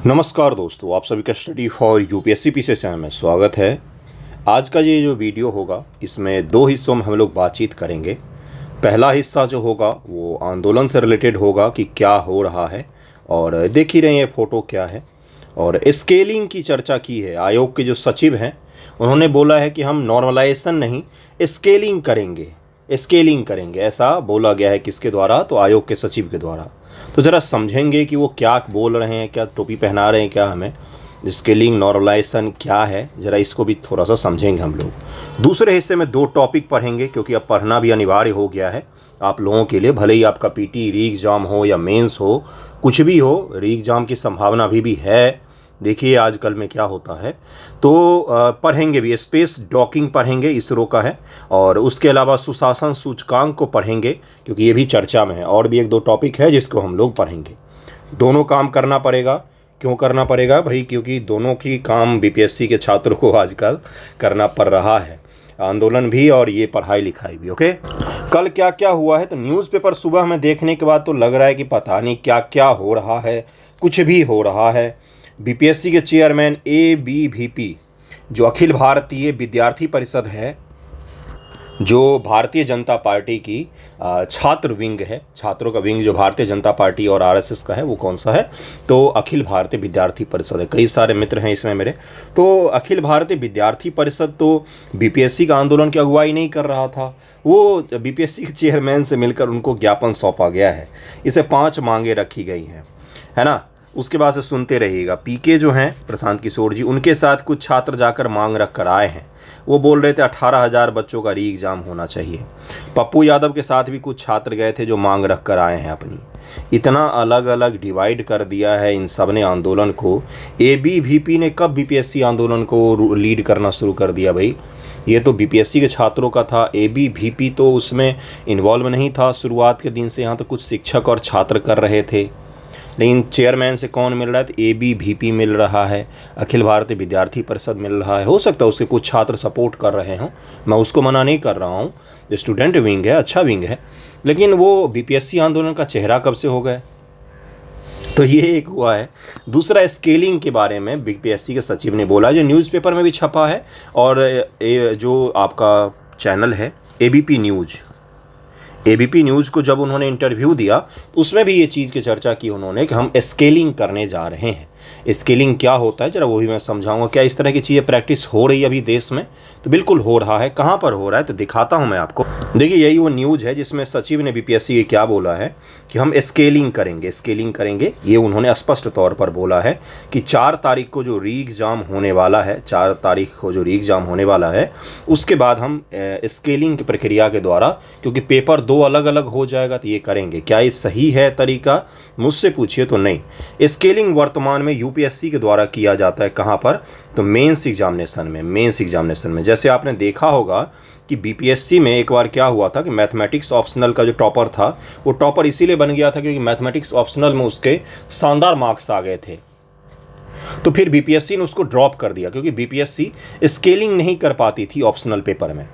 नमस्कार दोस्तों, आप सभी का study for UPSC PC channel में स्वागत है। आज का ये जो वीडियो होगा इसमें दो हिस्सों में हम लोग बातचीत करेंगे। पहला हिस्सा जो होगा वो आंदोलन से रिलेटेड होगा कि क्या हो रहा है, और देख ही रहे हैं ये फ़ोटो क्या है। और स्केलिंग की चर्चा की है। आयोग के जो सचिव हैं उन्होंने बोला है कि हम नॉर्मलाइजेशन नहीं स्केलिंग करेंगे, ऐसा बोला गया है। किसके द्वारा? तो आयोग के सचिव के द्वारा। तो ज़रा समझेंगे कि वो क्या बोल रहे हैं, क्या टोपी पहना रहे हैं, क्या हमें स्केलिंग नॉर्मलाइजेशन क्या है, ज़रा इसको भी थोड़ा सा समझेंगे हम लोग। दूसरे हिस्से में दो टॉपिक पढ़ेंगे क्योंकि अब पढ़ना भी अनिवार्य हो गया है आप लोगों के लिए। भले ही आपका पीटी री एग्ज़ाम हो या मेंस हो, कुछ भी हो, री एग्ज़ाम की संभावना भी है। देखिए आजकल में क्या होता है। तो पढ़ेंगे भी, स्पेस डॉकिंग पढ़ेंगे, इसरो का है। और उसके अलावा सुशासन सूचकांक को पढ़ेंगे क्योंकि ये भी चर्चा में है। और भी एक दो टॉपिक है जिसको हम लोग पढ़ेंगे। दोनों काम करना पड़ेगा। क्यों करना पड़ेगा भाई? क्योंकि दोनों की काम बीपीएससी के छात्रों को आजकल करना पड़ रहा है, आंदोलन भी और ये पढ़ाई लिखाई भी। ओके, कल क्या क्या हुआ है तो न्यूज़पेपर सुबह में देखने के बाद तो लग रहा है कि पता नहीं क्या क्या हो रहा है, कुछ भी हो रहा है। बीपीएससी के चेयरमैन एबीवीपी, जो अखिल भारतीय विद्यार्थी परिषद है, जो भारतीय जनता पार्टी की छात्र विंग है, छात्रों का विंग जो भारतीय जनता पार्टी और आरएसएस का है, वो कौन सा है? तो अखिल भारतीय विद्यार्थी परिषद है। कई सारे मित्र हैं इसमें मेरे। तो अखिल भारतीय विद्यार्थी परिषद तो बीपीएससी का आंदोलन की अगुवाई नहीं कर रहा था, वो बीपीएससी के चेयरमैन से मिलकर उनको ज्ञापन सौंपा गया है। इसे 5 मांगे रखी गई हैं, है ना। उसके बाद से सुनते रहिएगा। पीके जो हैं प्रशांत किशोर जी, उनके साथ कुछ छात्र जाकर मांग रख कर आए हैं। वो बोल रहे थे 18,000 बच्चों का री एग्ज़ाम होना चाहिए। पप्पू यादव के साथ भी कुछ छात्र गए थे जो मांग रख कर आए हैं अपनी। इतना अलग अलग डिवाइड कर दिया है इन सब ने आंदोलन को। एबीवीपी ने कब बीपीएससी आंदोलन को लीड करना शुरू कर दिया भाई? ये तो बीपीएससी के छात्रों का था। एबीवीपी तो उसमें इन्वॉल्व नहीं था शुरुआत के दिन से। यहाँ तो कुछ शिक्षक और छात्र कर रहे थे, लेकिन चेयरमैन से कौन मिल रहा है? तो एबीवीपी मिल रहा है, अखिल भारतीय विद्यार्थी परिषद मिल रहा है। हो सकता है उसके कुछ छात्र सपोर्ट कर रहे हों, मैं उसको मना नहीं कर रहा हूँ। स्टूडेंट विंग है, अच्छा विंग है, लेकिन वो बीपीएससी आंदोलन का चेहरा कब से हो गए? तो ये एक हुआ है। दूसरा, स्केलिंग के बारे में बीपीएससी के सचिव ने बोला, जो न्यूज़पेपर में भी छपा है। और जो आपका चैनल है एबीपी न्यूज़ को जब उन्होंने इंटरव्यू दिया तो उसमें भी ये चीज़ की चर्चा की उन्होंने कि हम स्केलिंग करने जा रहे हैं। स्केलिंग क्या होता है ज़रा वो भी मैं समझाऊंगा। क्या इस तरह की चीज़ें प्रैक्टिस हो रही है अभी देश में? तो बिल्कुल हो रहा है। कहाँ पर हो रहा है तो दिखाता हूँ मैं आपको। देखिए यही वो न्यूज़ है जिसमें सचिव ने बीपीएससी के क्या बोला है कि हम स्केलिंग करेंगे। ये उन्होंने स्पष्ट तौर पर बोला है कि 4 तारीख को जो री एग्ज़ाम होने वाला है, उसके बाद हम स्केलिंग की प्रक्रिया के द्वारा, क्योंकि पेपर 2 अलग अलग हो जाएगा, तो ये करेंगे। क्या ये सही है तरीका? मुझसे पूछिए तो नहीं। स्केलिंग वर्तमान में यूपीएससी के द्वारा किया जाता है। कहाँ पर? तो मेंस एग्जामिनेशन में। जैसे आपने देखा होगा कि बीपीएससी में एक बार क्या हुआ था कि मैथमेटिक्स ऑप्शनल का जो टॉपर था, वो टॉपर इसीलिए बन गया था क्योंकि मैथमेटिक्स ऑप्शनल में उसके शानदार मार्क्स आ गए थे। तो फिर बीपीएससी ने उसको ड्रॉप कर दिया क्योंकि बीपीएससी स्केलिंग नहीं कर पाती थी ऑप्शनल पेपर में।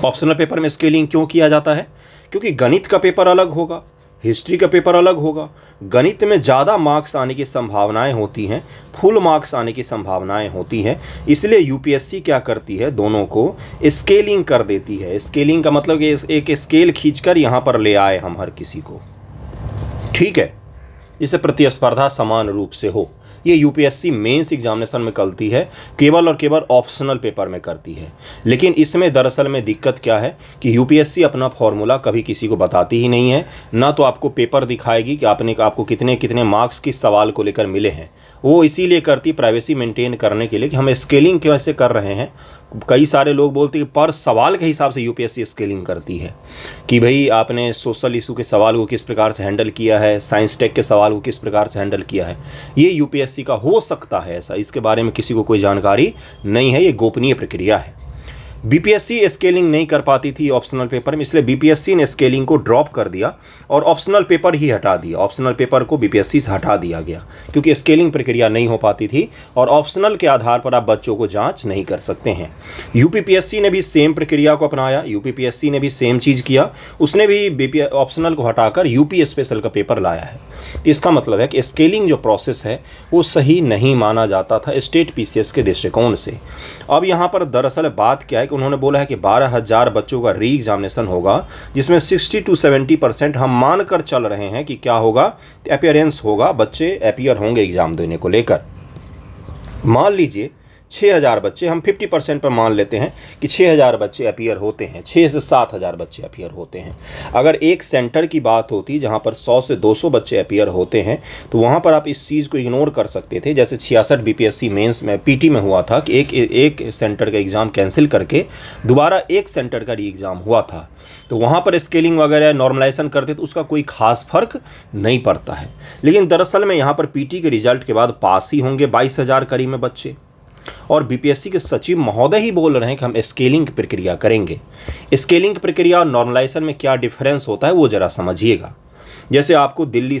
ऑप्शनल पेपर में स्केलिंग क्यों किया जाता है? क्योंकि गणित का पेपर अलग होगा, हिस्ट्री का पेपर अलग होगा। गणित में ज़्यादा मार्क्स आने की संभावनाएं होती हैं, फुल मार्क्स आने की संभावनाएं होती हैं। इसलिए यूपीएससी क्या करती है? दोनों को स्केलिंग कर देती है। स्केलिंग का मतलब कि एक स्केल खींचकर यहाँ पर ले आए हम हर किसी को, ठीक है, इससे प्रतिस्पर्धा समान रूप से हो। ये यूपीएससी मेंस एग्जामिनेशन में करती है, केवल और केवल ऑप्शनल पेपर में करती है। लेकिन इसमें दरअसल में दिक्कत क्या है कि यूपीएससी अपना फॉर्मूला कभी किसी को बताती ही नहीं है। ना तो आपको पेपर दिखाएगी कि आपको कितने कितने मार्क्स किस सवाल को लेकर मिले हैं। वो इसीलिए करती, प्राइवेसी मेंटेन करने के लिए कि हम स्केलिंग कैसे कर रहे हैं। कई सारे लोग बोलते हैं कि पर सवाल के हिसाब से यूपीएससी स्केलिंग करती है कि भाई आपने सोशल इशू के सवाल को किस प्रकार से हैंडल किया है, साइंस टेक के सवाल को किस प्रकार से हैंडल किया है। ये यूपीएससी का हो सकता है ऐसा, इसके बारे में किसी को कोई जानकारी नहीं है, ये गोपनीय प्रक्रिया है। बीपीएससी स्केलिंग नहीं कर पाती थी ऑप्शनल पेपर में, इसलिए बीपीएससी ने स्केलिंग को ड्रॉप कर दिया और ऑप्शनल पेपर ही हटा दिया। ऑप्शनल पेपर को बीपीएससी से हटा दिया गया क्योंकि स्केलिंग प्रक्रिया नहीं हो पाती थी और ऑप्शनल के आधार पर आप बच्चों को जांच नहीं कर सकते हैं। यूपीपीएससी ने भी सेम प्रक्रिया को अपनाया, यूपीपीएससी ने भी सेम चीज़ किया, उसने भी ऑप्शनल को हटाकर यूपी स्पेशल का पेपर लाया है। इसका मतलब है कि स्केलिंग जो प्रोसेस है वो सही नहीं माना जाता था स्टेट पीसीएस के दृष्टिकोण से। अब यहाँ पर दरअसल बात क्या है कि उन्होंने बोला है कि 12,000 बच्चों का री एग्जामिनेशन होगा, जिसमें 60 to 70% हम मानकर चल रहे हैं कि क्या होगा, अपीयरेंस होगा, बच्चे अपीयर होंगे एग्जाम देने को लेकर। मान लीजिए 6,000 बच्चे, हम 50% पर मान लेते हैं कि 6,000 बच्चे अपीयर होते हैं, 6 से 7,000 बच्चे अपीयर होते हैं। अगर एक सेंटर की बात होती जहां पर 100 से 200 बच्चे अपीयर होते हैं तो वहां पर आप इस चीज़ को इग्नोर कर सकते थे। जैसे 66 बीपीएससी मेंस में पीटी में हुआ था कि एक सेंटर का एग्ज़ाम कैंसिल करके दोबारा एक सेंटर का री एग्ज़ाम हुआ था, तो वहाँ पर स्केलिंग वगैरह नॉर्मलाइजेशन करते तो उसका कोई खास फर्क नहीं पड़ता है। लेकिन दरअसल में यहाँ पर पीटी के रिजल्ट के बाद पास ही होंगे 22,000 करीब में बच्चे, और बीपीएससी के सचिव महोदय ही बोल रहे हैं कि हम स्केलिंग की प्रक्रिया करेंगे। स्केलिंग की प्रक्रिया और नॉर्मलाइजेशन में क्या डिफरेंस होता है वो ज़रा समझिएगा। जैसे आपको दिल्ली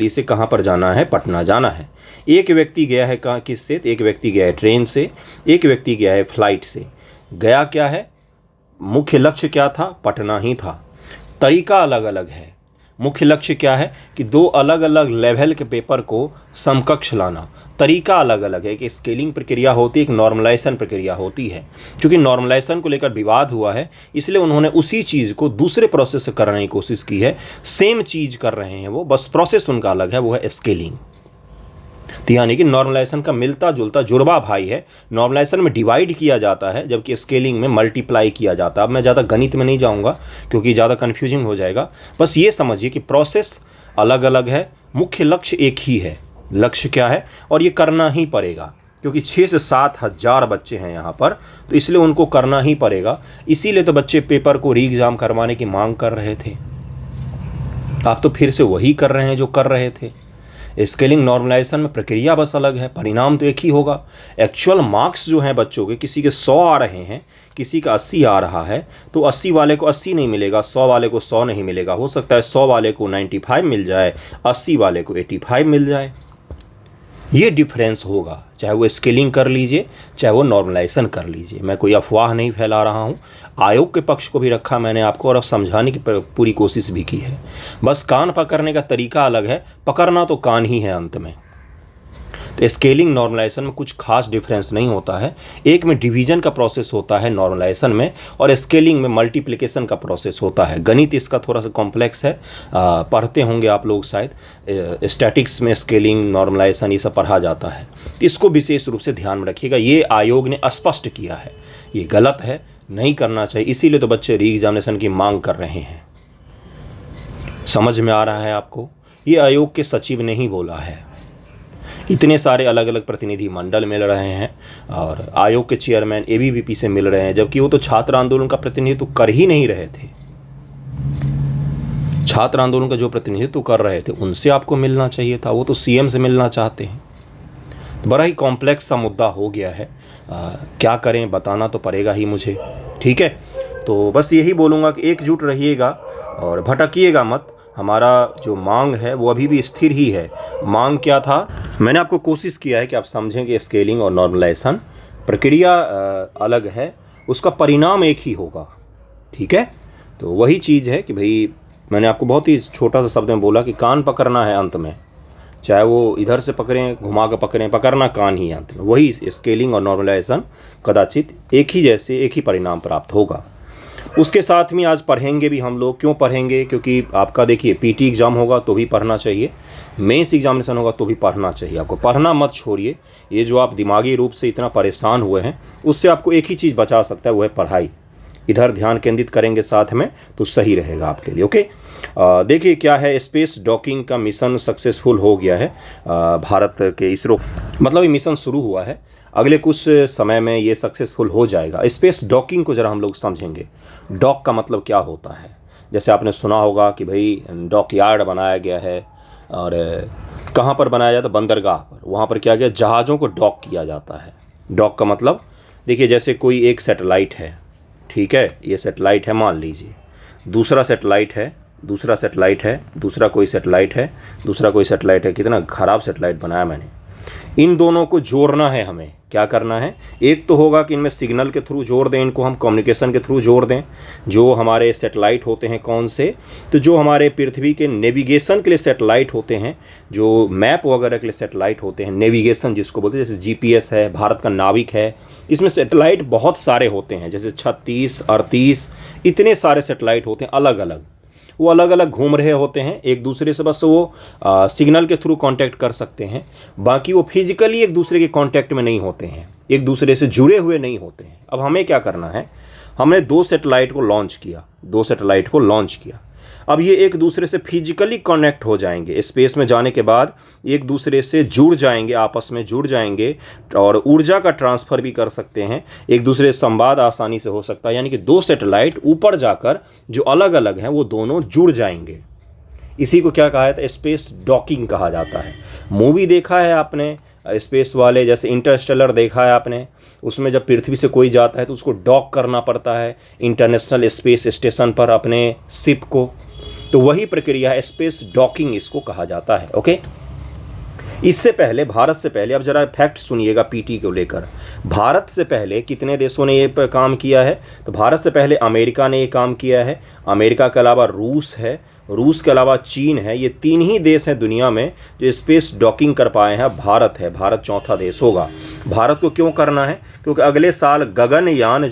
से कहाँ पर जाना है, पटना जाना है। एक व्यक्ति गया है कहाँ, किससे, एक व्यक्ति गया है ट्रेन से, एक व्यक्ति गया है फ्लाइट से। गया क्या है, मुख्य लक्ष्य क्या था, पटना ही था, तरीका अलग अलग है। मुख्य लक्ष्य क्या है कि दो अलग अलग लेवल के पेपर को समकक्ष लाना, तरीका अलग अलग है। कि स्केलिंग प्रक्रिया होती है, एक नॉर्मलाइजेशन प्रक्रिया होती है। क्योंकि नॉर्मलाइजेशन को लेकर विवाद हुआ है, इसलिए उन्होंने उसी चीज़ को दूसरे प्रोसेस से करने की कोशिश की है। सेम चीज़ कर रहे हैं वो, बस प्रोसेस उनका अलग है, वो है स्केलिंग। तो यानी कि नॉर्मलाइजेशन का मिलता जुलता जुड़वा भाई है। नॉर्मलाइजेशन में डिवाइड किया जाता है जबकि स्केलिंग में मल्टीप्लाई किया जाता है। अब मैं ज़्यादा गणित में नहीं जाऊँगा क्योंकि ज़्यादा कन्फ्यूजिंग हो जाएगा। बस ये समझिए कि प्रोसेस अलग अलग है, मुख्य लक्ष्य एक ही है। लक्ष्य क्या है, और ये करना ही पड़ेगा क्योंकि 6 से 7,000 बच्चे हैं यहाँ पर, तो इसलिए उनको करना ही पड़ेगा। इसीलिए तो बच्चे पेपर को री एग्ज़ाम करवाने की मांग कर रहे थे। आप तो फिर से वही कर रहे हैं जो कर रहे थे। स्केलिंग नॉर्मलाइजेशन में प्रक्रिया बस अलग है, परिणाम तो एक ही होगा। एक्चुअल मार्क्स जो हैं बच्चों के, किसी के 100 आ रहे हैं, किसी का 80 आ रहा है, तो 80 वाले को 80 नहीं मिलेगा, 100 वाले को 100 नहीं मिलेगा। हो सकता है 100 वाले को 95 मिल जाए, 80 वाले को 85 मिल जाए। ये डिफरेंस होगा, चाहे वो स्केलिंग कर लीजिए चाहे वो नॉर्मलाइजेशन कर लीजिए। मैं कोई अफवाह नहीं फैला रहा हूँ, आयोग के पक्ष को भी रखा मैंने आपको और अब समझाने की पूरी कोशिश भी की है। बस कान पकड़ने का तरीका अलग है, पकड़ना तो कान ही है अंत में। तो स्केलिंग नॉर्मलाइजेशन में कुछ खास डिफरेंस नहीं होता है। एक में डिवीजन का प्रोसेस होता है नॉर्मलाइजेशन में, और स्केलिंग में मल्टीप्लिकेशन का प्रोसेस होता है। गणित इसका थोड़ा सा कॉम्प्लेक्स है, पढ़ते होंगे आप लोग शायद। स्टैटिक्स में स्केलिंग नॉर्मलाइजेशन ये सब पढ़ा जाता है, इसको विशेष रूप से ध्यान में रखिएगा। ये आयोग ने स्पष्ट किया है, ये गलत है, नहीं करना चाहिए। इसीलिए तो बच्चे री एग्जामिनेशन की मांग कर रहे हैं। समझ में आ रहा है आपको? ये आयोग के सचिव ने ही बोला है। इतने सारे अलग अलग प्रतिनिधि मंडल मिल रहे हैं और आयोग के चेयरमैन एबीवीपी से मिल रहे हैं, जबकि वो तो छात्र आंदोलन का प्रतिनिधित्व कर ही नहीं रहे थे। छात्र आंदोलन का जो प्रतिनिधित्व कर रहे थे उनसे आपको मिलना चाहिए था, वो तो सीएम से मिलना चाहते हैं। तो बड़ा ही कॉम्प्लेक्स सा मुद्दा हो गया है। क्या करें, बताना तो पड़ेगा ही मुझे, ठीक है। तो बस यही बोलूँगा कि एकजुट रहिएगा और भटकिएगा मत। हमारा जो मांग है वो अभी भी स्थिर ही है। मांग क्या था, मैंने आपको कोशिश किया है कि आप समझें कि स्केलिंग और नॉर्मलाइजेशन प्रक्रिया अलग है, उसका परिणाम एक ही होगा, ठीक है। तो वही चीज़ है कि भाई मैंने आपको बहुत ही छोटा सा शब्द में बोला कि कान पकड़ना है अंत में, चाहे वो इधर से पकड़ें, घुमा कर पकड़ें, पकड़ना कान ही अंत में। वही स्केलिंग और नॉर्मलाइजेशन कदाचित एक ही जैसे एक ही परिणाम प्राप्त होगा। उसके साथ में आज पढ़ेंगे भी हम लोग। क्यों पढ़ेंगे? क्योंकि आपका देखिए पीटी एग्ज़ाम होगा तो भी पढ़ना चाहिए, मेंस एग्जामिनेशन होगा तो भी पढ़ना चाहिए। आपको पढ़ना मत छोड़िए। ये जो आप दिमागी रूप से इतना परेशान हुए हैं, उससे आपको एक ही चीज़ बचा सकता है, वो है पढ़ाई। इधर ध्यान केंद्रित करेंगे साथ में तो सही रहेगा आपके लिए, ओके। देखिए क्या है, स्पेस डॉकिंग का मिशन सक्सेसफुल हो गया है भारत के इसरो, मतलब ये मिशन शुरू हुआ है, अगले कुछ समय में ये सक्सेसफुल हो जाएगा। स्पेस डॉकिंग को ज़रा हम लोग समझेंगे। डॉक का मतलब क्या होता है? जैसे आपने सुना होगा कि भाई डॉक यार्ड बनाया गया है, और कहाँ पर बनाया जाता है? बंदरगाह पर। वहाँ पर क्या गया, जहाज़ों को डॉक किया जाता है। डॉक का मतलब देखिए, जैसे कोई एक सैटेलाइट है, ठीक है, ये सेटेलाइट है मान लीजिए, दूसरा सेटेलाइट है, दूसरा सेटेलाइट है, दूसरा कोई सेटेलाइट है, दूसरा कोई सेटेलाइट है। कितना ख़राब सेटेलाइट बनाया मैंने। इन दोनों को जोड़ना है हमें। क्या करना है, एक तो होगा कि इनमें सिग्नल के थ्रू जोड़ दें, इनको हम कम्युनिकेशन के थ्रू जोड़ दें। जो हमारे सेटेलाइट होते हैं कौन से, तो जो हमारे पृथ्वी के नेविगेशन के लिए सेटेलाइट होते हैं, जो मैप वगैरह के लिए सेटेलाइट होते हैं, नेविगेशन जिसको बोलते हैं, जैसे जीपीएस है, भारत का नाविक है, इसमें सेटेलाइट बहुत सारे होते हैं, जैसे 36, 38 इतने सारे सेटेलाइट होते हैं अलग अलग। वो अलग अलग घूम रहे होते हैं एक दूसरे से, बस वो सिग्नल के थ्रू कांटेक्ट कर सकते हैं। बाकी वो फिजिकली एक दूसरे के कांटेक्ट में नहीं होते हैं, एक दूसरे से जुड़े हुए नहीं होते हैं। अब हमें क्या करना है, हमने 2 सेटेलाइट को लॉन्च किया, 2 सेटेलाइट को लॉन्च किया। अब ये एक दूसरे से फिजिकली कनेक्ट हो जाएंगे, स्पेस में जाने के बाद एक दूसरे से जुड़ जाएंगे, आपस में जुड़ जाएंगे और ऊर्जा का ट्रांसफ़र भी कर सकते हैं, एक दूसरे से संवाद आसानी से हो सकता है। यानी कि 2 सेटेलाइट ऊपर जाकर जो अलग अलग हैं वो दोनों जुड़ जाएंगे। इसी को क्या कहा जाता है, स्पेस डॉकिंग कहा जाता है। मूवी देखा है आपने स्पेस वाले, जैसे इंटरस्टेलर देखा है आपने, उसमें जब पृथ्वी से कोई जाता है तो उसको डॉक करना पड़ता है इंटरनेशनल स्पेस स्टेशन पर अपने शिप को, तो वही प्रक्रिया है, स्पेस डॉकिंग इसको कहा जाता है। ओके, इससे पहले, भारत से पहले, अब जरा फैक्ट सुनिएगा पीटी को लेकर। भारत से पहले कितने देशों ने ये काम किया है, तो भारत से पहले अमेरिका ने ये काम किया है, अमेरिका के अलावा रूस है, रूस के अलावा चीन है। ये 3 ही देश हैं दुनिया में जो स्पेस डॉकिंग कर पाए हैं। भारत है, भारत चौथा देश होगा। भारत को क्यों करना है, क्योंकि अगले साल गगनयान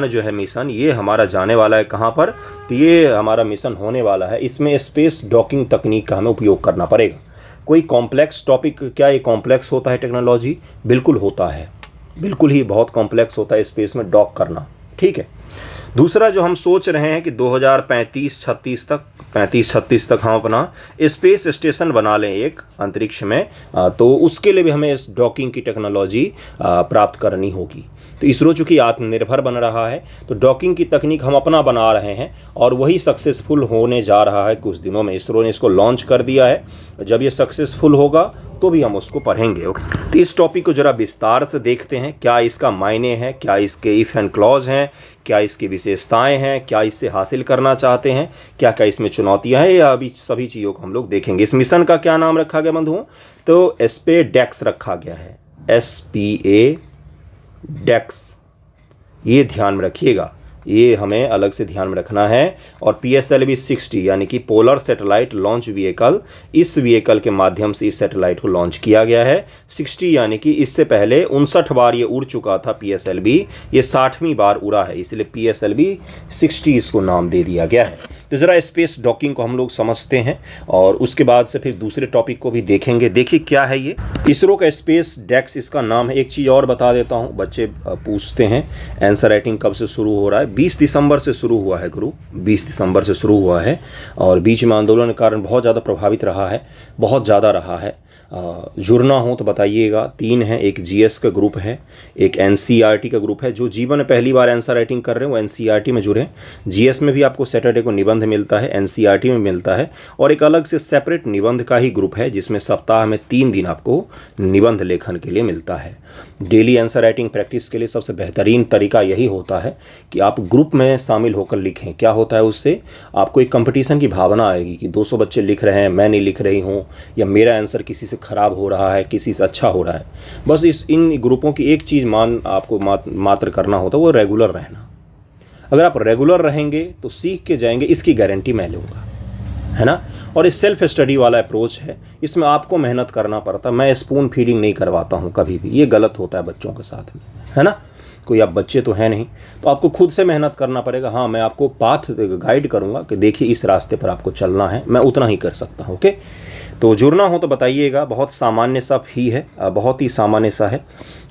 जो है मिशन, ये हमारा जाने वाला है कहाँ पर, तो ये हमारा मिशन होने वाला है, इसमें स्पेस डॉकिंग तकनीक का हमें उपयोग करना पड़ेगा। कोई कॉम्प्लेक्स टॉपिक, क्या ये कॉम्प्लेक्स होता है टेक्नोलॉजी? बिल्कुल होता है, बिल्कुल ही बहुत कॉम्प्लेक्स होता है स्पेस में डॉक करना। ठीक है, दूसरा जो हम सोच रहे हैं कि 2035-36 तक हम अपना स्पेस स्टेशन बना लें एक अंतरिक्ष में, तो उसके लिए भी हमें इस डॉकिंग की टेक्नोलॉजी प्राप्त करनी होगी। तो इसरो चूँकि आत्मनिर्भर बन रहा है, तो डॉकिंग की तकनीक हम अपना बना रहे हैं और वही सक्सेसफुल होने जा रहा है कुछ दिनों में। इसरो ने इसको लॉन्च कर दिया है, जब ये सक्सेसफुल होगा तो भी हम उसको पढ़ेंगे। ओके, तो इस टॉपिक को ज़रा विस्तार से देखते हैं, क्या इसका मायने है, क्या इसके इफ़ एंड क्लॉज हैं, क्या इसकी विशेषताएं हैं, क्या इससे हासिल करना चाहते हैं, क्या क्या इसमें चुनौतियां हैं, या अभी सभी चीज़ों को हम लोग देखेंगे। इस मिशन का क्या नाम रखा गया बंधुओं, तो SpaceX रखा गया है, SpaceX, ये ध्यान में रखिएगा, ये हमें अलग से ध्यान में रखना है। और PSLV 60 यानी कि पोलर सैटेलाइट लॉन्च व्हीकल, इस व्हीकल के माध्यम से इस सैटेलाइट को लॉन्च किया गया है। 60 यानी कि इससे पहले 59 बार ये उड़ चुका था PSLV, ये 60वीं बार उड़ा है, इसलिए PSLV 60 इसको नाम दे दिया गया है। तो ज़रा स्पेस डॉकिंग को हम लोग समझते हैं और उसके बाद से फिर दूसरे टॉपिक को भी देखेंगे। देखिए क्या है ये, इसरो का SpaceX इसका नाम है। एक चीज़ और बता देता हूँ, बच्चे पूछते हैं आंसर राइटिंग कब से शुरू हो रहा है। 20 दिसंबर से शुरू हुआ है गुरु, 20 दिसंबर से शुरू हुआ है और बीच में आंदोलन के कारण बहुत ज़्यादा प्रभावित रहा है, बहुत ज़्यादा रहा है। जुड़ना हो तो बताइएगा। 3 हैं, एक GS का ग्रुप है, एक NCERT का ग्रुप है। जो जीवन में पहली बार आंसर राइटिंग कर रहे हैं वो NCERT में जुड़े। GS में भी आपको सैटरडे को निबंध मिलता है, NCERT में मिलता है, और एक अलग से सेपरेट निबंध का ही ग्रुप है जिसमें सप्ताह में 3 दिन आपको निबंध लेखन के लिए मिलता है। डेली आंसर राइटिंग प्रैक्टिस के लिए सबसे बेहतरीन तरीका यही होता है कि आप ग्रुप में शामिल होकर लिखें। क्या होता है, उससे आपको एक कंपटीशन की भावना आएगी कि 200 बच्चे लिख रहे हैं, मैं नहीं लिख रही हूँ, या मेरा आंसर किसी से ख़राब हो रहा है, किसी से अच्छा हो रहा है। बस इन ग्रुपों की एक चीज़ आपको मात्र करना होता है, वो रेगुलर रहना। अगर आप रेगुलर रहेंगे तो सीख के जाएंगे, इसकी गारंटी मैं लूँगा, है ना। और इस सेल्फ स्टडी वाला अप्रोच है, इसमें आपको मेहनत करना पड़ता है। मैं स्पून फीडिंग नहीं करवाता हूँ कभी भी, ये गलत होता है बच्चों के साथ में, है ना। कोई आप बच्चे तो हैं नहीं, तो आपको खुद से मेहनत करना पड़ेगा। हाँ, मैं आपको पाथ गाइड करूँगा कि देखिए इस रास्ते पर आपको चलना है, मैं उतना ही कर सकता हूँ। ओके, तो जुड़ना हो तो बताइएगा। बहुत सामान्य सा फी है, बहुत ही सामान्य सा है।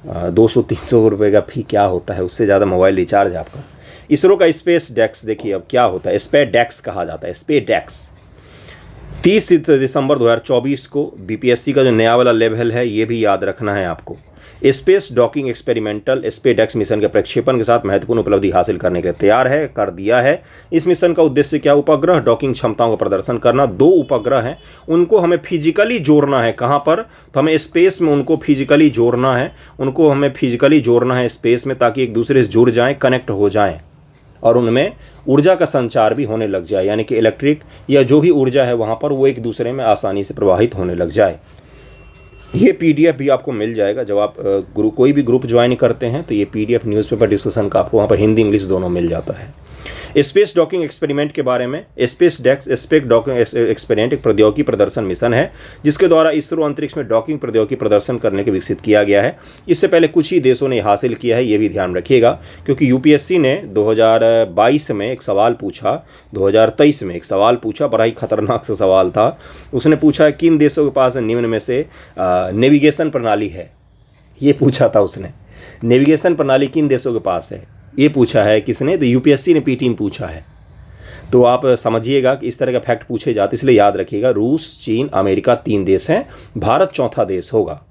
200-300 रुपये का फी क्या होता है, उससे ज़्यादा मोबाइल रिचार्ज आपका। इसरो का SpaceX देखिए अब क्या होता है, SpaceX कहा जाता है, SpaceX। 30 दिसंबर 2024 को BPSC का जो नया वाला लेवल है, ये भी याद रखना है आपको। Space docking experimental SpaDeX mission के प्रक्षेपण के साथ महत्वपूर्ण उपलब्धि हासिल करने के लिए तैयार है, कर दिया है। इस मिशन का उद्देश्य क्या? उपग्रह डॉकिंग क्षमताओं का प्रदर्शन करना। 2 उपग्रह हैं, उनको हमें फिजिकली जोड़ना है। कहाँ पर? तो हमें स्पेस में उनको फिजिकली जोड़ना है, उनको हमें फिजिकली जोड़ना है स्पेस में, ताकि एक दूसरे से जुड़ जाएं, कनेक्ट हो जाएं और उनमें ऊर्जा का संचार भी होने लग जाए, यानी कि इलेक्ट्रिक या जो भी ऊर्जा है वहाँ पर वो एक दूसरे में आसानी से प्रवाहित होने लग जाए। ये पीडीएफ भी आपको मिल जाएगा जब आप कोई भी ग्रुप ज्वाइन करते हैं, तो ये पीडीएफ न्यूज़पेपर डिस्कशन का आपको वहाँ पर हिंदी इंग्लिश दोनों मिल जाता है। स्पेस डॉकिंग एक्सपेरिमेंट के बारे में, स्पेस डॉकिंग एक्सपेरिमेंट एक प्रौद्योगिकी प्रदर्शन मिशन है जिसके द्वारा इसरो अंतरिक्ष में डॉकिंग प्रौद्योगिकी प्रदर्शन करने के विकसित किया गया है। इससे पहले कुछ ही देशों ने हासिल किया है, ये भी ध्यान रखिएगा, क्योंकि यूपीएससी ने 2022 में एक सवाल पूछा, 2023 में एक सवाल पूछा, बड़ा ही खतरनाक सा सवाल था। उसने पूछा किन देशों के पास निम्न में से नेविगेशन प्रणाली है, ये पूछा था उसने। नेविगेशन प्रणाली किन देशों के पास है ये पूछा है किसने? तो यूपीएससी ने पीटी में पूछा है। तो आप समझिएगा कि इस तरह का फैक्ट पूछे जाते, इसलिए याद रखिएगा रूस, चीन, अमेरिका 3 देश हैं, भारत चौथा देश होगा।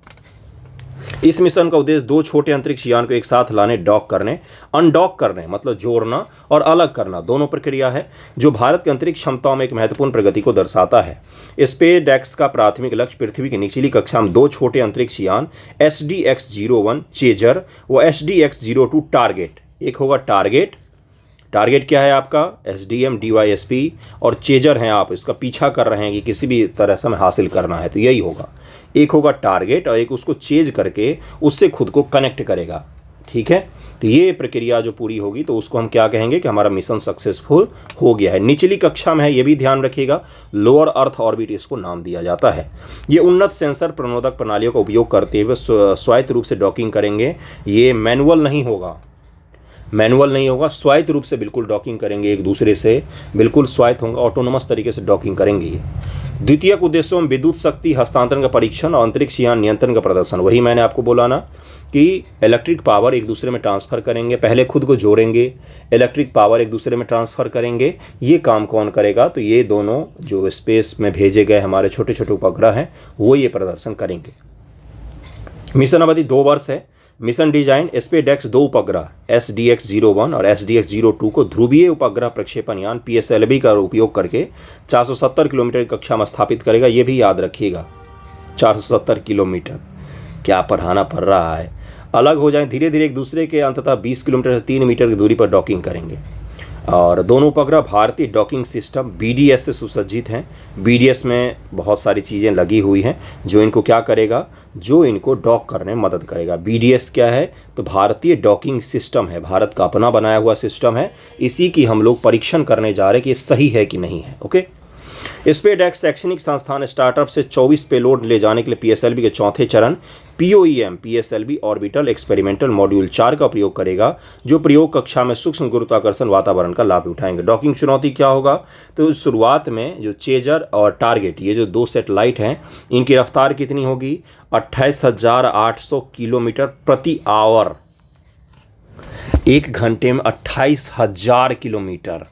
इस मिशन का उद्देश्य 2 छोटे अंतरिक्ष यान को एक साथ लाने, डॉक करने, अनडॉक करने मतलब जोड़ना और अलग करना, दोनों प्रक्रिया है जो भारत के अंतरिक्ष क्षमताओं में एक महत्वपूर्ण प्रगति को दर्शाता है। स्पेसडेक्स का प्राथमिक लक्ष्य पृथ्वी की निचली कक्षा में 2 छोटे अंतरिक्ष यान SDX-01 चेजर व SDX-02 टारगेट। एक होगा टारगेट, टारगेट क्या है आपका? SDM DYSP, और चेजर हैं, आप इसका पीछा कर रहे हैं कि किसी भी तरह से हमें हासिल करना है, तो यही होगा। एक होगा टारगेट और एक उसको चेज करके उससे खुद को कनेक्ट करेगा, ठीक है। तो ये प्रक्रिया जो पूरी होगी तो उसको हम क्या कहेंगे कि हमारा मिशन सक्सेसफुल हो गया है। निचली कक्षा में है, ये भी ध्यान रखिएगा, लोअर अर्थ ऑर्बिट इसको नाम दिया जाता है। ये उन्नत सेंसर प्रणोदक प्रणालियों का उपयोग करते हुए स्वायत्त रूप से डॉकिंग करेंगे। ये मैनुअल नहीं होगा, स्वायत्त रूप से बिल्कुल डॉकिंग करेंगे, एक दूसरे से बिल्कुल स्वायत्त होंगे, ऑटोनोमस तरीके से डॉकिंग करेंगे ये। द्वितीयक उद्देश्यों में विद्युत शक्ति हस्तांतरण का परीक्षण और अंतरिक्ष यान नियंत्रण का प्रदर्शन। वही मैंने आपको बोला ना कि इलेक्ट्रिक पावर एक दूसरे में ट्रांसफ़र करेंगे, पहले खुद को जोड़ेंगे, इलेक्ट्रिक पावर एक दूसरे में ट्रांसफ़र करेंगे। ये काम कौन करेगा? तो ये दोनों जो स्पेस में भेजे गए हमारे छोटे छोटे उपग्रह हैं वो ये प्रदर्शन करेंगे। मिशन अवधि 2 वर्ष है। मिशन डिजाइन स्पेसडेक्स 2 उपग्रह SDX-01 और SDX-02 को ध्रुवीय उपग्रह प्रक्षेपण यान PSLV का उपयोग करके 470 किलोमीटर की कक्षा में स्थापित करेगा। ये भी याद रखिएगा, 470 किलोमीटर, क्या पढ़ाना पड़ रहा है। अलग हो जाएं धीरे धीरे एक दूसरे के, अंततः 20 किलोमीटर से 3 मीटर की दूरी पर डॉकिंग करेंगे। और दोनों उपग्रह भारतीय डॉकिंग सिस्टम BDS से सुसज्जित हैं। BDS में बहुत सारी चीज़ें लगी हुई हैं जो इनको क्या करेगा, जो इनको डॉक करने में मदद करेगा। BDS क्या है? तो भारतीय डॉकिंग सिस्टम है, भारत का अपना बनाया हुआ सिस्टम है। इसी की हम लोग परीक्षण करने जा रहे हैं कि ये सही है कि नहीं है। ओके। स्पेसडेक्स शैक्षणिक संस्थान स्टार्टअप से 24 पेलोड ले जाने के लिए PSLV के चौथे चरण POEM PSLV orbital experimental module 4 का प्रयोग करेगा, जो प्रयोग कक्षा में सूक्ष्म गुरुत्वाकर्षण वातावरण का लाभ उठाएंगे। डॉकिंग चुनौती क्या होगा? तो शुरुआत में जो चेजर और टारगेट, ये जो 2 सैटेलाइट हैं, इनकी रफ्तार कितनी होगी? 28,800 किलोमीटर प्रति आवर। 1 घंटे में 28,000 किलोमीटर।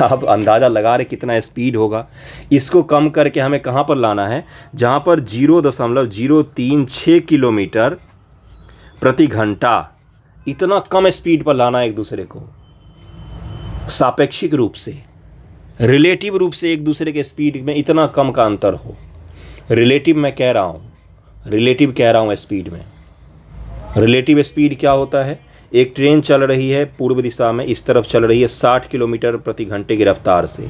आप अंदाज़ा लगा रहे कितना स्पीड होगा। इसको कम करके हमें कहाँ पर लाना है? जहाँ पर 0.036 किलोमीटर प्रति घंटा, इतना कम स्पीड पर लाना है एक दूसरे को। सापेक्षिक रूप से, रिलेटिव रूप से एक दूसरे के स्पीड में इतना कम का अंतर हो। रिलेटिव मैं कह रहा हूँ स्पीड में। रिलेटिव स्पीड क्या होता है? एक ट्रेन चल रही है पूर्व दिशा में, इस तरफ चल रही है 60 किलोमीटर प्रति घंटे की रफ्तार से,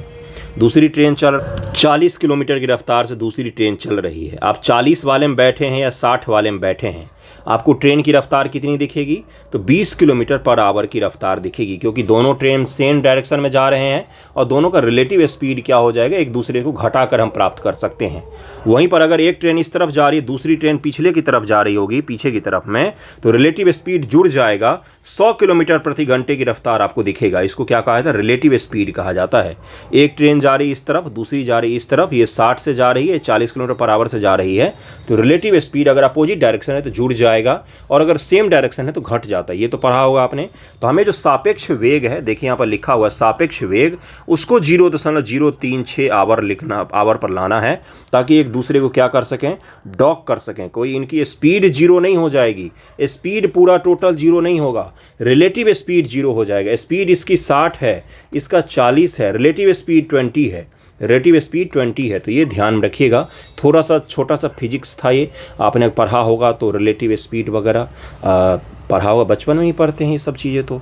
दूसरी ट्रेन 40 किलोमीटर की रफ्तार से दूसरी ट्रेन चल रही है। आप 40 वाले में बैठे हैं या 60 वाले में बैठे हैं, आपको ट्रेन की रफ्तार कितनी दिखेगी? तो 20 किलोमीटर पर आवर की रफ्तार दिखेगी, क्योंकि दोनों ट्रेन सेम डायरेक्शन में जा रहे हैं और दोनों का रिलेटिव स्पीड क्या हो जाएगा, एक दूसरे को घटाकर हम प्राप्त कर सकते हैं। वहीं पर अगर एक ट्रेन इस तरफ जा रही है, दूसरी ट्रेन पिछले की तरफ जा रही होगी, पीछे की तरफ में, तो रिलेटिव स्पीड जुड़ जाएगा, 100 किलोमीटर प्रति घंटे की रफ्तार आपको दिखेगा। इसको क्या कहा जाता है? रिलेटिव स्पीड कहा जाता है। एक ट्रेन जा रही इस तरफ, दूसरी जा रही इस तरफ, ये 60 से जा रही है, 40 किलोमीटर पर आवर से जा रही है, तो रिलेटिव स्पीड अगर अपोजिट डायरेक्शन है तो जुड़ जाएगा, और अगर सेम डायरेक्शन है तो घट जाता है। ये तो पढ़ा होगा आपने। तो हमें जो सापेक्ष वेग है, देखिए यहाँ पर लिखा हुआ है सापेक्ष वेग, उसको 0.036 आवर लिखना, आवर पर लाना है, ताकि एक दूसरे को क्या कर सकें, डॉक कर सकें। कोई इनकी स्पीड जीरो नहीं हो जाएगी, स्पीड पूरा टोटल जीरो नहीं होगा, रिलेटिव स्पीड जीरो हो जाएगा। स्पीड इसकी 60 है, इसका 40 है, रिलेटिव स्पीड 20 है, रिलेटिव स्पीड 20 है। तो ये ध्यान में रखिएगा। थोड़ा सा छोटा सा फिजिक्स था ये, आपने पढ़ा होगा तो रिलेटिव स्पीड वगैरह पढ़ा होगा, बचपन में ही पढ़ते हैं ये सब चीज़ें। तो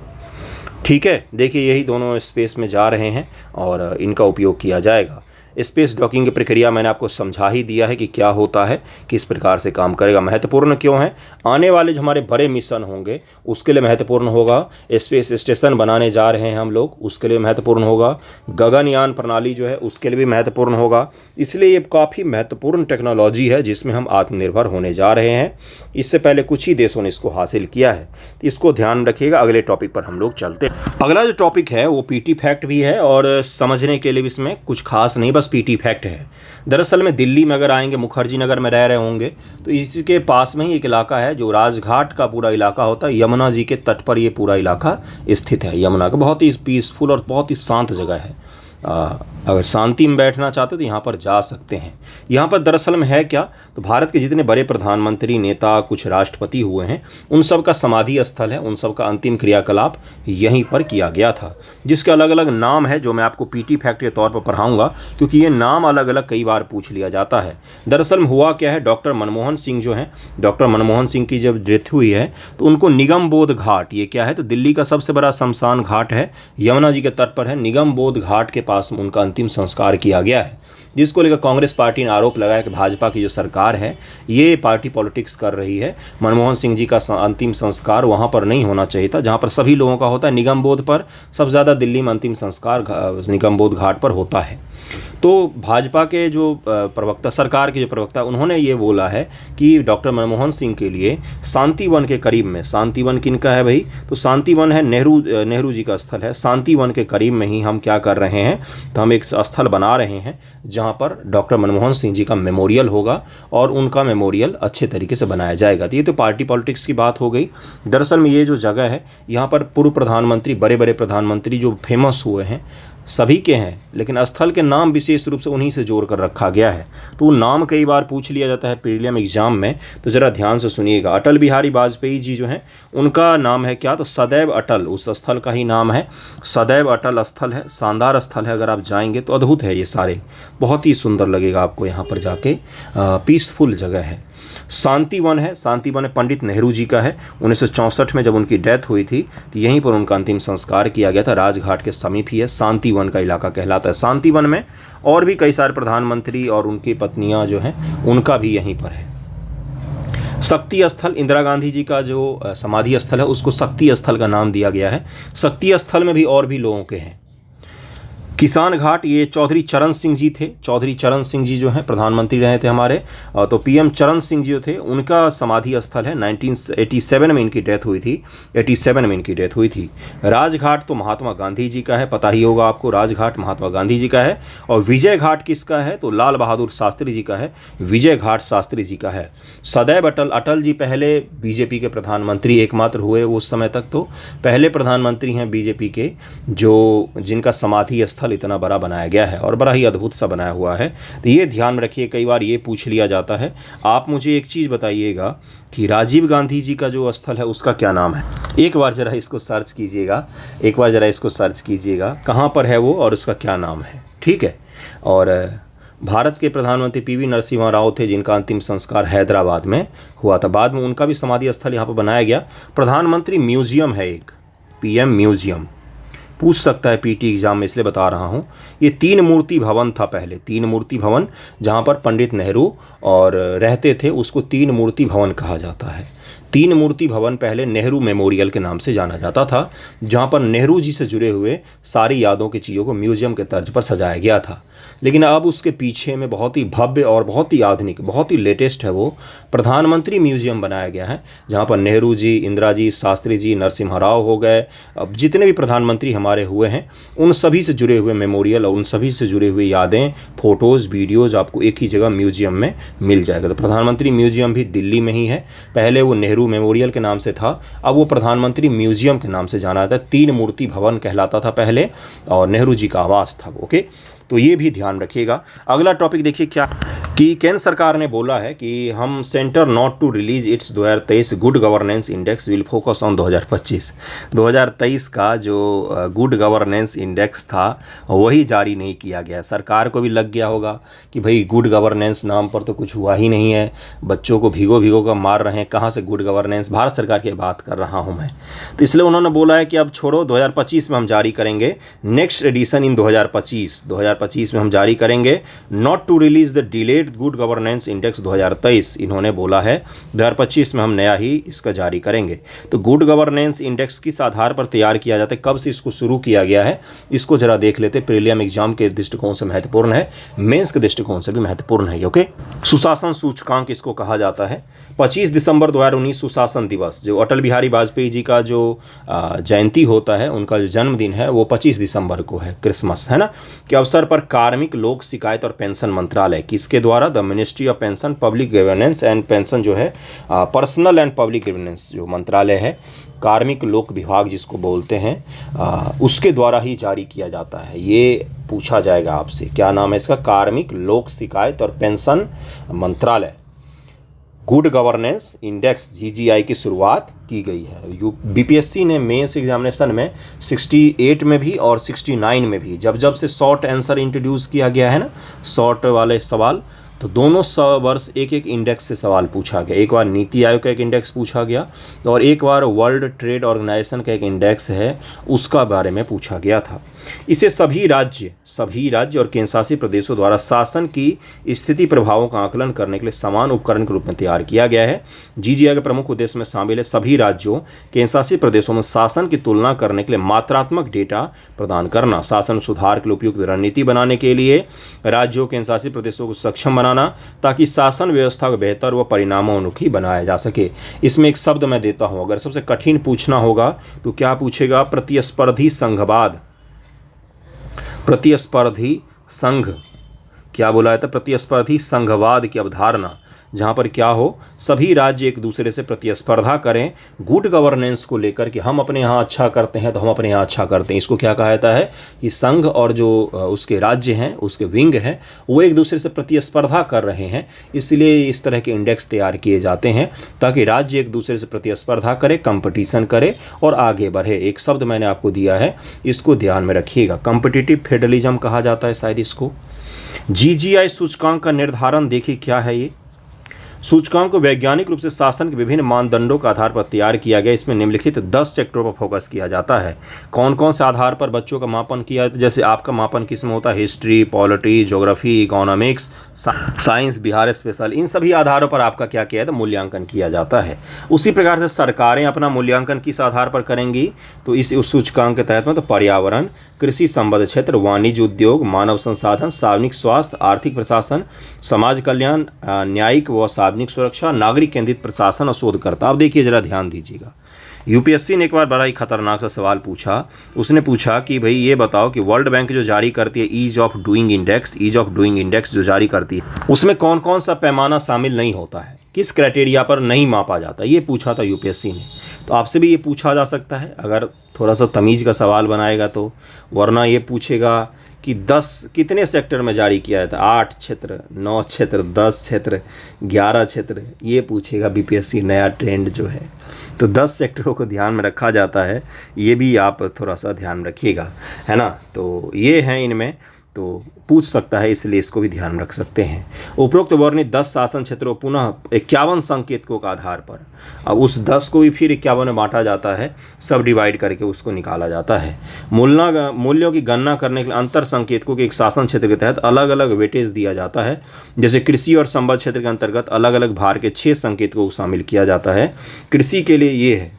ठीक है, देखिए यही दोनों स्पेस में जा रहे हैं और इनका उपयोग किया जाएगा। स्पेस डॉकिंग की प्रक्रिया मैंने आपको समझा ही दिया है कि क्या होता है, किस प्रकार से काम करेगा, महत्वपूर्ण क्यों है। आने वाले जो हमारे बड़े मिशन होंगे उसके लिए महत्वपूर्ण होगा। स्पेस स्टेशन बनाने जा रहे हैं हम लोग, उसके लिए महत्वपूर्ण होगा। गगनयान प्रणाली जो है उसके लिए भी महत्वपूर्ण होगा। इसलिए ये काफ़ी महत्वपूर्ण टेक्नोलॉजी है जिसमें हम आत्मनिर्भर होने जा रहे हैं। इससे पहले कुछ ही देशों ने इसको हासिल किया है, तो इसको ध्यान रखिएगा। अगले टॉपिक पर हम लोग चलते हैं। अगला जो टॉपिक है वो पीटी फैक्ट भी है, और समझने के लिए इसमें कुछ खास नहीं, बस पीटी फैक्ट है। दरअसल में दिल्ली में अगर आएंगे, मुखर्जी नगर में रह रहे होंगे, तो इसके पास में ही एक इलाका है जो राजघाट का पूरा इलाका होता है। यमुना जी के तट पर ये पूरा इलाका स्थित है। यमुना का बहुत ही पीसफुल और बहुत ही शांत जगह है। अगर शांति में बैठना चाहते तो यहाँ पर जा सकते हैं। यहाँ पर दरअसल में है क्या, तो भारत के जितने बड़े प्रधानमंत्री, नेता, कुछ राष्ट्रपति हुए हैं, उन सब का समाधि स्थल है, उन सब का अंतिम क्रियाकलाप यहीं पर किया गया था, जिसके अलग अलग नाम है जो मैं आपको पीटी फैक्ट के तौर पर पढ़ाऊंगा, क्योंकि ये नाम अलग अलग कई बार पूछ लिया जाता है। दरअसल में हुआ क्या है, डॉक्टर मनमोहन सिंह जो हैं, डॉक्टर मनमोहन सिंह की जब डेथ हुई है तो उनको निगम बोध घाट, ये क्या है, तो दिल्ली का सबसे बड़ा शमशान घाट है, यमुना जी के तट पर है। निगम बोध घाट के पास उनका अंतिम संस्कार किया गया है, जिसको लेकर कांग्रेस पार्टी ने आरोप लगाया कि भाजपा की जो सरकार है ये पार्टी पॉलिटिक्स कर रही है। मनमोहन सिंह जी का अंतिम संस्कार वहाँ पर नहीं होना चाहिए था जहाँ पर सभी लोगों का होता है। निगम बोध पर सबसे ज़्यादा दिल्ली में अंतिम संस्कार निगम बोध घाट पर होता है। तो भाजपा के जो प्रवक्ता, सरकार के जो प्रवक्ता, उन्होंने ये बोला है कि डॉक्टर मनमोहन सिंह के लिए शांतिवन के करीब में, शांतिवन किनका है भाई, तो शांतिवन है नेहरू जी का स्थल है। शांतिवन के करीब में ही हम क्या कर रहे हैं, तो हम एक स्थल बना रहे हैं जहाँ पर डॉक्टर मनमोहन सिंह जी का मेमोरियल होगा, और उनका मेमोरियल अच्छे तरीके से बनाया जाएगा। तो ये तो पार्टी पॉलिटिक्स की बात हो गई। दरअसल में ये जो जगह है, यहाँ पर पूर्व प्रधानमंत्री, बड़े बड़े प्रधानमंत्री जो फेमस हुए हैं सभी के हैं, लेकिन स्थल के नाम विशेष रूप से उन्हीं से जोड़ कर रखा गया है। तो वो नाम कई बार पूछ लिया जाता है प्रीलिम एग्जाम में, तो ज़रा ध्यान से सुनिएगा। अटल बिहारी वाजपेयी जी जो हैं, उनका नाम है क्या, तो सदैव अटल, उस स्थल का ही नाम है सदैव अटल स्थल है। शानदार स्थल है, अगर आप जाएंगे तो अद्भुत है ये सारे, बहुत ही सुंदर लगेगा आपको यहाँ पर जाके, पीसफुल जगह है। शांतिवन है, शांतिवन पंडित नेहरू जी का है। 1964 में जब उनकी डेथ हुई थी तो यहीं पर उनका अंतिम संस्कार किया गया था, राजघाट के समीप ही है, शांतिवन का इलाका कहलाता है। शांतिवन में और भी कई सारे प्रधानमंत्री और उनकी पत्नियां जो हैं उनका भी यहीं पर है। शक्ति स्थल, इंदिरा गांधी जी का जो समाधि स्थल है उसको शक्ति स्थल का नाम दिया गया है। शक्ति स्थल में भी और भी लोगों के हैं। किसान घाट, ये चौधरी चरण सिंह जी थे। चौधरी चरण सिंह जी जो हैं प्रधानमंत्री रहे थे हमारे, तो पीएम चरण सिंह जी जो थे उनका समाधि स्थल है। 1987 में इनकी डेथ हुई थी, 87 में इनकी डेथ हुई थी। राजघाट तो महात्मा गांधी जी का है, पता ही होगा आपको, राजघाट महात्मा गांधी जी का है। और विजय घाट किसका है, तो लाल बहादुर शास्त्री जी का है, विजय घाट शास्त्री जी का है। सदैव अटल, अटल जी पहले बीजेपी के प्रधानमंत्री एकमात्र हुए उस समय तक, तो पहले प्रधानमंत्री हैं बीजेपी के जो जिनका समाधि स्थल इतना बड़ा बनाया गया है, और बड़ा ही अद्भुत सा बनाया हुआ है। तो ये ध्यान रखिए, कई बार ये पूछ लिया जाता है। आप मुझे एक चीज़ बताइएगा कि राजीव गांधी जी का जो स्थल है उसका क्या नाम है। एक बार ज़रा इसको सर्च कीजिएगा, एक बार ज़रा इसको सर्च कीजिएगा कहाँ पर है वो और उसका क्या नाम है, ठीक है। और भारत के प्रधानमंत्री पीवी नरसिम्हा राव थे जिनका अंतिम संस्कार हैदराबाद में हुआ था। बाद में उनका भी समाधि स्थल यहाँ पर बनाया गया। प्रधानमंत्री म्यूजियम है एक, पीएम म्यूजियम, पूछ सकता है पीटी एग्जाम में, इसलिए बता रहा हूँ। ये 3 मूर्ति भवन था पहले, 3 मूर्ति भवन जहाँ पर पंडित नेहरू और रहते थे, उसको 3 मूर्ति भवन कहा जाता है। तीन मूर्ति भवन पहले नेहरू मेमोरियल के नाम से जाना जाता था, जहाँ पर नेहरू जी से जुड़े हुए सारी यादों की चीज़ों को म्यूजियम के तर्ज पर सजाया गया था। लेकिन अब उसके पीछे में बहुत ही भव्य और बहुत ही आधुनिक, बहुत ही लेटेस्ट है वो प्रधानमंत्री म्यूजियम बनाया गया है, जहाँ पर नेहरू जी, इंदिरा जी, शास्त्री जी, नरसिम्हा राव हो गए, अब जितने भी प्रधानमंत्री हमारे हुए हैं उन सभी से जुड़े हुए मेमोरियल और उन सभी से जुड़े हुए यादें, फोटोज़, वीडियोज़ आपको एक ही जगह म्यूजियम में मिल जाएगा। तो प्रधानमंत्री म्यूजियम भी दिल्ली में ही है। पहले वो नेहरू मेमोरियल के नाम से था, अब वो प्रधानमंत्री म्यूजियम के नाम से जाना जाता है। तीन मूर्ति भवन कहलाता था पहले और नेहरू जी का आवास था। ओके, तो ये भी ध्यान रखिएगा। अगला टॉपिक देखिए क्या कि केंद्र सरकार ने बोला है कि हम centre not to release it's 2023 good governance index will focus on 2025। 2023 का जो गुड गवर्नेंस इंडेक्स था वही जारी नहीं किया गया। सरकार को भी लग गया होगा कि भाई गुड गवर्नेंस नाम पर तो कुछ हुआ ही नहीं है, बच्चों को भिगो भिगो कर मार रहे हैं, कहाँ से गुड गवर्नेंस। भारत सरकार की बात कर रहा हूँ मैं, तो इसलिए उन्होंने बोला है कि अब छोड़ो, 2025 में हम जारी करेंगे नेक्स्ट एडिशन इन 2025 में हम जारी करेंगे। Not to release the delayed good governance index 2023, इन्होंने बोला है 2025 में हम नया ही इसका जारी करेंगे। तो गुड गवर्नेंस इंडेक्स किस आधार पर तैयार किया जाता है, कब से इसको शुरू किया गया है, इसको जरा देख लेते। प्रीलियम एग्जाम के दृष्टिकोण से महत्वपूर्ण है, मेंस के दृष्टिकोण से भी महत्वपूर्ण है। ओके, सुशासन सूचकांक इसको कहा जाता है। 25 दिसंबर 2019 सुशासन दिवस, जो अटल बिहारी वाजपेयी जी का जो जयंती होता है, उनका जो जन्मदिन है वो 25 दिसंबर को है, क्रिसमस है ना, के अवसर पर कार्मिक लोक शिकायत और पेंशन मंत्रालय किसके द्वारा, the ministry of pension public governance and pension जो है पर्सनल एंड पब्लिक गवर्नेंस जो मंत्रालय है, कार्मिक लोक विभाग जिसको बोलते हैं, उसके द्वारा ही जारी किया जाता है। ये पूछा जाएगा आपसे, क्या नाम है इसका, कार्मिक लोक शिकायत और पेंशन मंत्रालय। गुड गवर्नेंस इंडेक्स GGI की शुरुआत की गई है। बीपीएससी ने मेंस एग्जामिनेशन में 68 में भी और 69 में भी जब से शॉर्ट आंसर इंट्रोड्यूस किया गया है ना, शॉर्ट वाले सवाल, तो दोनों वर्ष एक एक इंडेक्स से सवाल पूछा गया। एक बार नीति आयोग का एक इंडेक्स पूछा गया और एक बार वर्ल्ड ट्रेड ऑर्गेनाइजेशन का एक इंडेक्स है उसका बारे में पूछा गया था। इसे सभी राज्य और केंद्र शासित प्रदेशों द्वारा शासन की स्थिति प्रभावों का आकलन करने के लिए समान उपकरण के रूप में तैयार किया गया है। GGI के प्रमुख उद्देश्य में शामिल है सभी राज्यों, केंद्र शासित प्रदेशों में शासन की तुलना करने के लिए मात्रात्मक डेटा प्रदान करना, शासन सुधार के लिए उपयुक्त रणनीति बनाने के लिए राज्यों, केंद्र शासित प्रदेशों को सक्षम बनाना ताकि शासन व्यवस्था को बेहतर व परिणामोन्मुखी बनाया जा सके। इसमें एक शब्द मैं देता हूं, अगर सबसे कठिन पूछना होगा तो क्या पूछेगा, प्रतिस्पर्धी संघवाद। प्रतिस्पर्धी संघ क्या बोला जाता है, प्रतिस्पर्धी संघवाद की अवधारणा, जहाँ पर क्या हो, सभी राज्य एक दूसरे से प्रतिस्पर्धा करें गुड गवर्नेंस को लेकर कि हम अपने यहाँ अच्छा करते हैं तो हम अपने यहाँ अच्छा करते हैं। इसको क्या कहा जाता है कि संघ और जो उसके राज्य हैं, उसके विंग हैं, वो एक दूसरे से प्रतिस्पर्धा कर रहे हैं, इसलिए इस तरह के इंडेक्स तैयार किए जाते हैं ताकि राज्य एक दूसरे से प्रतिस्पर्धा करे, कंपटीशन करे और आगे बढ़े। एक शब्द मैंने आपको दिया है, इसको ध्यान में रखिएगा, कॉम्पिटिटिव फेडरलिज्म कहा जाता है शायद इसको। GGI सूचकांक का निर्धारण देखिए क्या है। ये सूचकांक को वैज्ञानिक रूप से शासन के विभिन्न मानदंडों के आधार पर तैयार किया गया। इसमें निम्नलिखित 10 सेक्टरों पर फोकस किया जाता है। कौन कौन से आधार पर बच्चों का मापन किया जाता है, जैसे आपका मापन किस में होता है, history, polity, geography, economics, science, Bihar special, इन सभी आधारों पर आपका क्या किया जाता है, मूल्यांकन किया जाता है। उसी प्रकार से सरकारें अपना मूल्यांकन किस आधार पर करेंगी, तो इस सूचकांक के तहत में तो पर्यावरण, कृषि संबद्ध क्षेत्र, वाणिज्य उद्योग, मानव संसाधन, सार्वजनिक स्वास्थ्य, आर्थिक प्रशासन, समाज कल्याण, न्यायिक व सार्वजनिक सुरक्षा, नागरिक केंद्रित प्रशासन और शोधकर्ता। अब देखिए जरा ध्यान दीजिएगा, यूपीएससी ने एक बार बड़ा ही खतरनाक सा सवाल पूछा। उसने पूछा कि भाई ये बताओ कि वर्ल्ड बैंक जो जारी करती है ईज ऑफ डूइंग इंडेक्स जो जारी करती है, उसमें कौन कौन सा पैमाना शामिल नहीं होता है, किस क्राइटेरिया पर नहीं मापा जाता, ये पूछा था यूपीएससी ने। तो आपसे भी ये पूछा जा सकता है अगर थोड़ा सा तमीज़ का सवाल बनाएगा तो, वरना ये पूछेगा कि 10 कितने सेक्टर में जारी किया जाता है, 8 क्षेत्र, 9 क्षेत्र, 10 क्षेत्र, 11 क्षेत्र, ये पूछेगा बीपीएससी। नया ट्रेंड जो है तो 10 सेक्टरों को ध्यान में रखा जाता है, ये भी आप थोड़ा सा ध्यान रखिएगा, है ना। तो ये हैं इनमें। तो पूछ सकता है, इसलिए इसको भी ध्यान रख सकते हैं। उपरोक्त वर्णित 10 शासन क्षेत्रों पुनः 51 संकेतकों का आधार पर, अब उस 10 को भी फिर 51 में बांटा जाता है, सब डिवाइड करके उसको निकाला जाता है। मूल्यों की गणना करने के लिए अंतर संकेतकों के एक शासन क्षेत्र के तहत अलग अलग वेटेज दिया जाता है। जैसे कृषि और संबद्ध क्षेत्र के अंतर्गत अलग अलग भार के 6 संकेतकों को शामिल किया जाता है। कृषि के लिए ये है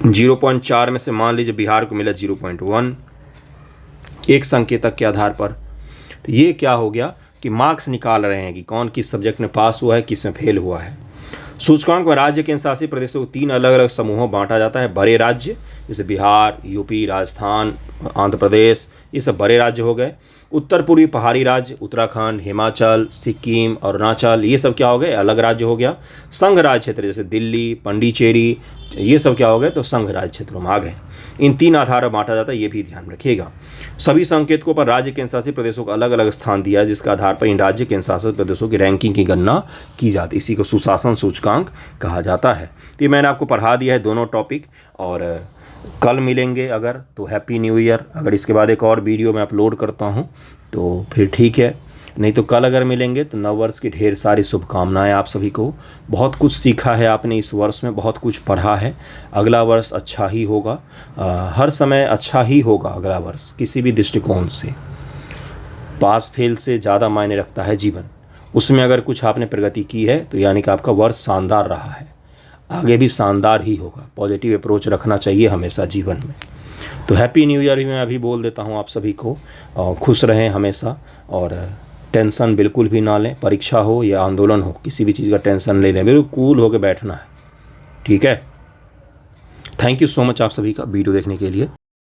0.4 में से मान लीजिए बिहार को मिला 0.1 एक संकेतक के आधार पर। तो ये क्या हो गया कि मार्क्स निकाल रहे हैं कि कौन किस सब्जेक्ट में पास हुआ है, किस में फेल हुआ है। सूचकांक में राज्य केंद्र शासित प्रदेशों को 3 अलग अलग समूहों बांटा जाता है। बड़े राज्य जैसे बिहार, यूपी, राजस्थान, आंध्र प्रदेश, ये सब बड़े राज्य हो गए। उत्तर पूर्वी पहाड़ी राज्य उत्तराखंड, हिमाचल, सिक्किम, अरुणाचल, ये सब क्या हो गए, अलग राज्य हो गया। संघ राज्य क्षेत्र जैसे दिल्ली, पंडिचेरी, ये सब क्या हो गए, तो संघ राज्य क्षेत्रों में आ गए। इन 3 आधार पर बांटा जाता है, ये भी ध्यान रखिएगा। सभी संकेतकों पर राज्य केंद्र शासित प्रदेशों को अलग अलग स्थान दिया है, जिसके आधार पर इन राज्य केंद्र शासित प्रदेशों की रैंकिंग की गणना की जाती है। इसी को सुशासन सूचकांक कहा जाता है। तो ये मैंने आपको पढ़ा दिया है दोनों टॉपिक, और कल मिलेंगे अगर तो हैप्पी न्यू ईयर। अगर इसके बाद एक और वीडियो मैं अपलोड करता हूँ तो फिर ठीक है, नहीं तो कल अगर मिलेंगे तो नव वर्ष की ढेर सारी शुभकामनाएं आप सभी को। बहुत कुछ सीखा है आपने इस वर्ष में, बहुत कुछ पढ़ा है। अगला वर्ष अच्छा ही होगा, हर समय अच्छा ही होगा अगला वर्ष किसी भी दृष्टिकोण से। पास फेल से ज़्यादा मायने रखता है जीवन। उसमें अगर कुछ आपने प्रगति की है तो यानी कि आपका वर्ष शानदार रहा है, आगे भी शानदार ही होगा। पॉजिटिव अप्रोच रखना चाहिए हमेशा जीवन में। तो हैप्पी न्यू ईयर भी मैं अभी बोल देता हूँ आप सभी को। खुश रहें हमेशा, और टेंशन बिल्कुल भी ना लें। परीक्षा हो या आंदोलन हो, किसी भी चीज़ का टेंशन ले लें, बिल्कुल कूल होकर बैठना है, ठीक है। थैंक यू सो मच आप सभी का वीडियो देखने के लिए।